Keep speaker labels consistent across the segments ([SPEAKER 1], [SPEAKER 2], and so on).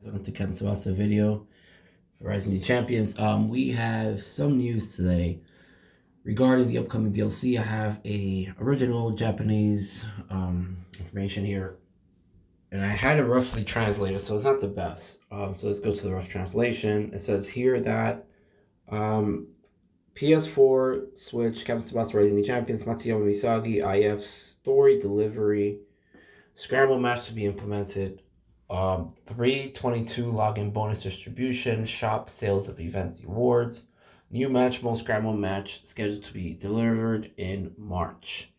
[SPEAKER 1] Welcome to Tsubasa video for Rising New Champions. We have some news today regarding the upcoming DLC. I have a original Japanese information here, and I had it roughly translated, so it's not the best. So let's go to the rough translation. It says here that um, PS4, Switch, Tsubasa Rising New Champions, Matsuyama Misagi, IF story delivery, scramble match to be implemented. 322 login bonus distribution, shop sales of events rewards, new match mode scramble match scheduled to be delivered in March.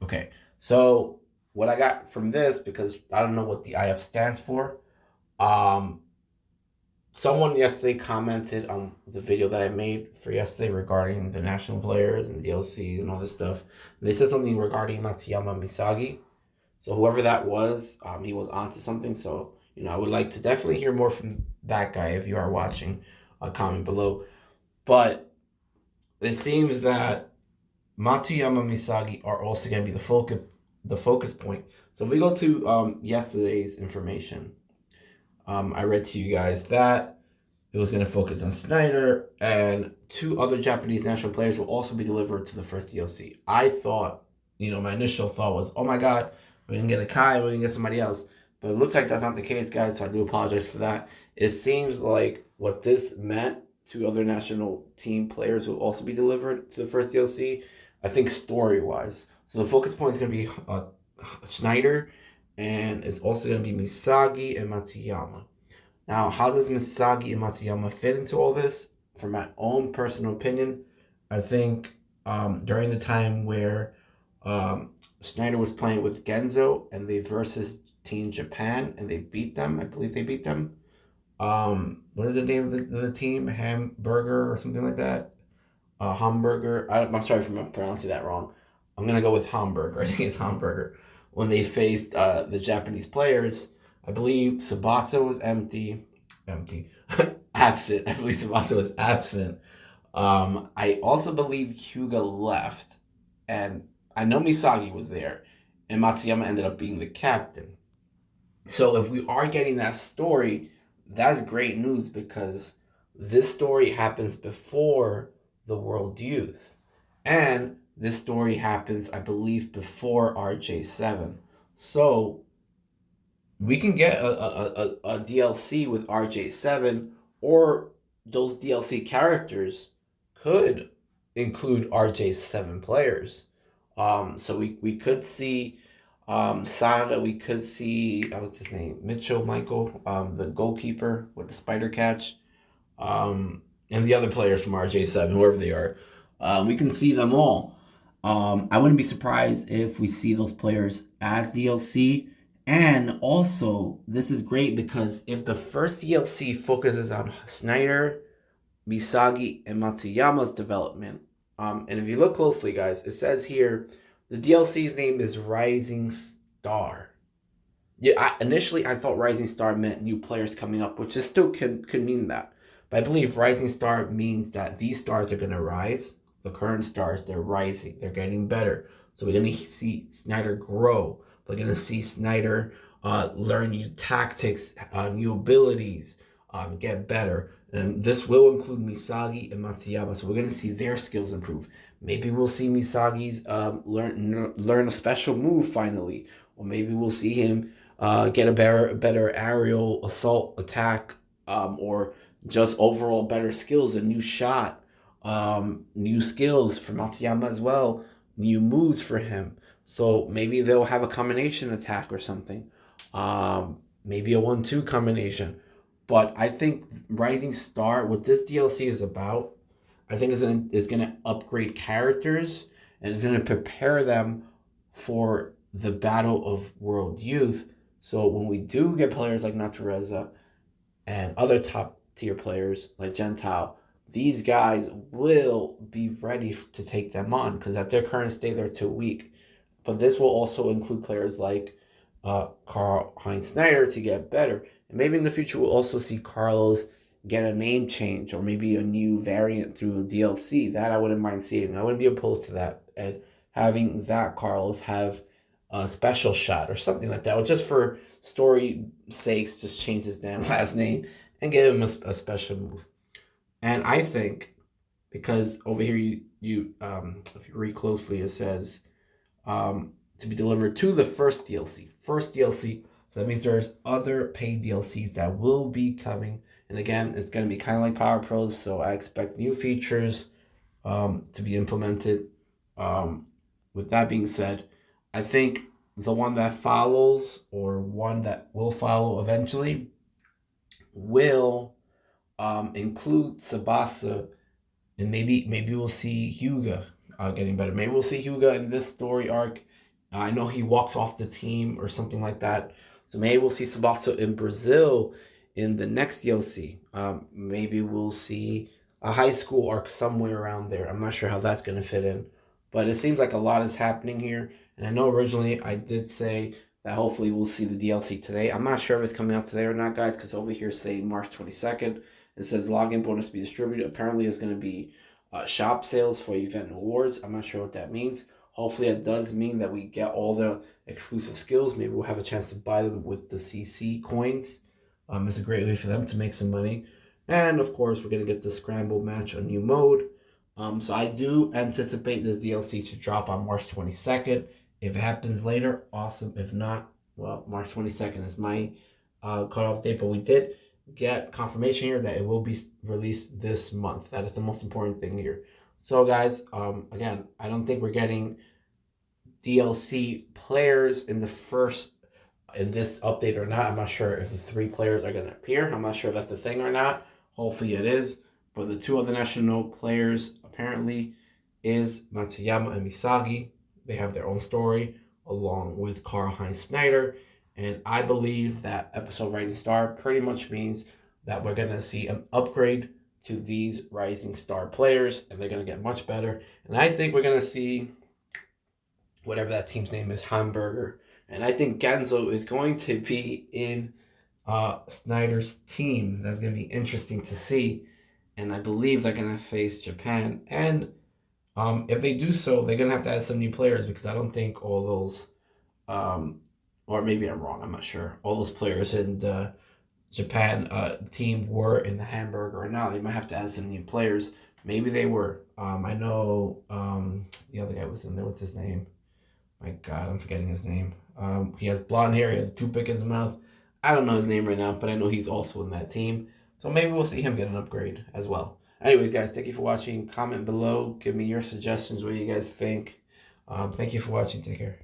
[SPEAKER 1] Okay, so what I got from this, because I don't know what the IF stands for, um, someone yesterday commented on the video that I made for yesterday regarding the national players and DLCs and all this stuff. They said something regarding Matsuyama Misagi. So whoever that was, he was onto something. So, I would like to definitely hear more from that guy if you are watching. Comment below. But it seems that Matsuyama Misagi are also going to be the focus point. So if we go to yesterday's information, I read to you guys that it was going to focus on Snyder, and two other Japanese national players will also be delivered to the first DLC. I thought, my initial thought was, oh my god, we're going to get a Kai, we're going to get somebody else. But it looks like that's not the case, guys, so I do apologize for that. It seems like what this meant to other national team players who will also be delivered to the first DLC, I think story-wise. So the focus point is going to be Schneider, and it's also going to be Misagi and Matsuyama. Now, how does Misagi and Matsuyama fit into all this? From my own personal opinion, I think during the time where Schneider was playing with Genzo and they versus Team Japan and they beat them, I believe they beat them. What is the name of the team? Hamburger or something like that? Hamburger. I'm sorry if I'm pronouncing that wrong. I'm going to go with Hamburger. I think it's Hamburger. When they faced the Japanese players, I believe Tsubasa was absent. I believe Tsubasa was absent. I also believe Hyuga left, and I know Misagi was there, and Matsuyama ended up being the captain. So if we are getting that story, that's great news because this story happens before the World Youth, and this story happens, I believe, before RJ7. So we can get a DLC with RJ7, or those DLC characters could include RJ7 players. So we could see Sanada, we could see, what's his name? Mitchell Michael, the goalkeeper with the spider catch, and the other players from RJ7, whoever they are. We can see them all. I wouldn't be surprised if we see those players as DLC. And also, this is great because if the first DLC focuses on Snyder, Misagi, and Matsuyama's development, and if you look closely, guys, it says here the DLC's name is Rising Star. Yeah, initially I thought Rising Star meant new players coming up, which is still could mean that. But I believe Rising Star means that these stars are going to rise. The current stars, they're rising. They're getting better. So we're going to see Snyder grow. We're going to see Snyder learn new tactics, new abilities, get better. And this will include Misagi and Matsuyama. So we're going to see their skills improve. Maybe we'll see Misagi's learn a special move finally. Or maybe we'll see him get a better aerial assault attack, or just overall better skills, a new shot, new skills for Matsuyama as well, new moves for him. So maybe they'll have a combination attack or something, maybe a 1-2 combination. But I think Rising Star, what this DLC is about, I think is gonna upgrade characters and it's gonna prepare them for the battle of World Youth. So when we do get players like Natureza and other top tier players like Gentile, these guys will be ready to take them on because at their current state they're too weak. But this will also include players like Karl Heinz Snyder to get better. And maybe in the future we'll also see Carlos get a name change or maybe a new variant through DLC. That I wouldn't mind seeing. I wouldn't be opposed to that. And having that Carlos have a special shot or something like that, or just for story sakes, just change his damn last name and give him a special move. And I think because over here if you read closely, it says to be delivered to the first DLC. First DLC. So that means there's other paid DLCs that will be coming. And again, it's going to be kind of like Power Pros. So I expect new features to be implemented. With that being said, I think the one that follows, or one that will follow eventually, will include Tsubasa, and maybe we'll see Hyuga getting better. Maybe we'll see Hyuga in this story arc. I know he walks off the team or something like that. So maybe we'll see Tsubasa in Brazil in the next DLC. Maybe we'll see a high school arc somewhere around there. I'm not sure how that's going to fit in. But it seems like a lot is happening here. And I know originally I did say that hopefully we'll see the DLC today. I'm not sure if it's coming out today or not, guys, because over here say March 22nd. It says login bonus to be distributed. Apparently, it's going to be shop sales for event awards. I'm not sure what that means. Hopefully, it does mean that we get all the exclusive skills. Maybe we'll have a chance to buy them with the CC coins. It's a great way for them to make some money. And of course, we're going to get the scramble match, a new mode. So I do anticipate this DLC to drop on March 22nd. If it happens later, awesome. If not, well, March 22nd is my cutoff date. But we did get confirmation here that it will be released this month. That is the most important thing here. So guys, again, I don't think we're getting DLC players in this update or not. I'm not sure if the 3 players are going to appear. I'm not sure if that's a thing or not. Hopefully it is. But the 2 other national players apparently is Matsuyama and Misagi. They have their own story along with Karl-Heinz Snyder. And I believe that episode Rising Star pretty much means that we're going to see an upgrade to these Rising Star players, and they're going to get much better. And I think we're going to see whatever that team's name is, Hamburger. And I think Genzo is going to be in Snyder's team. That's going to be interesting to see. And I believe they're going to face Japan. And if they do so, they're going to have to add some new players, because I don't think all those, or maybe I'm wrong, I'm not sure, all those players in the Japan team were in the Hamburger or not. They might have to add some new players. Maybe they were. I know the other guy was in there. What's his name? My God, I'm forgetting his name. He has blonde hair. He has a toothpick in his mouth. I don't know his name right now, but I know he's also in that team. So maybe we'll see him get an upgrade as well. Anyways, guys, thank you for watching. Comment below. Give me your suggestions, what you guys think. Thank you for watching. Take care.